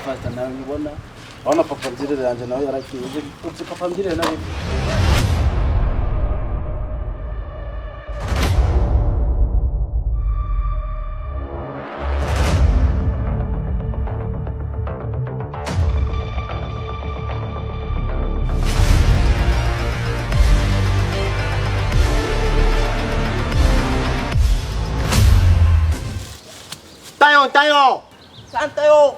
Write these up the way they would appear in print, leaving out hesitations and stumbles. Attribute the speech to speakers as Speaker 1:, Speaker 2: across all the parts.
Speaker 1: fata nawe ubona abana papa nzirere yanje nawe yarakiye uzi papa nzirere nawe
Speaker 2: 따요! 싼따요!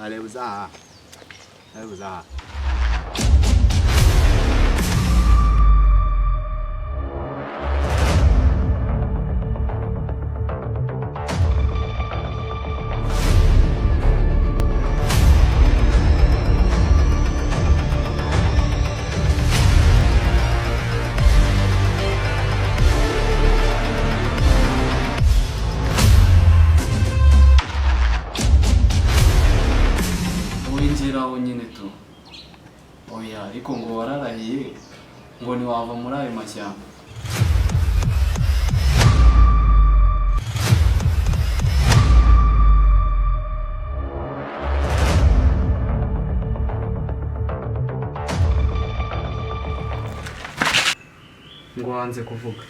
Speaker 2: 알레부자 알레부자
Speaker 1: winjiraho nyine tu oya ariko ngo wararahiye ngo ni wava muri ayo mashyamba ngo wanze kuvuga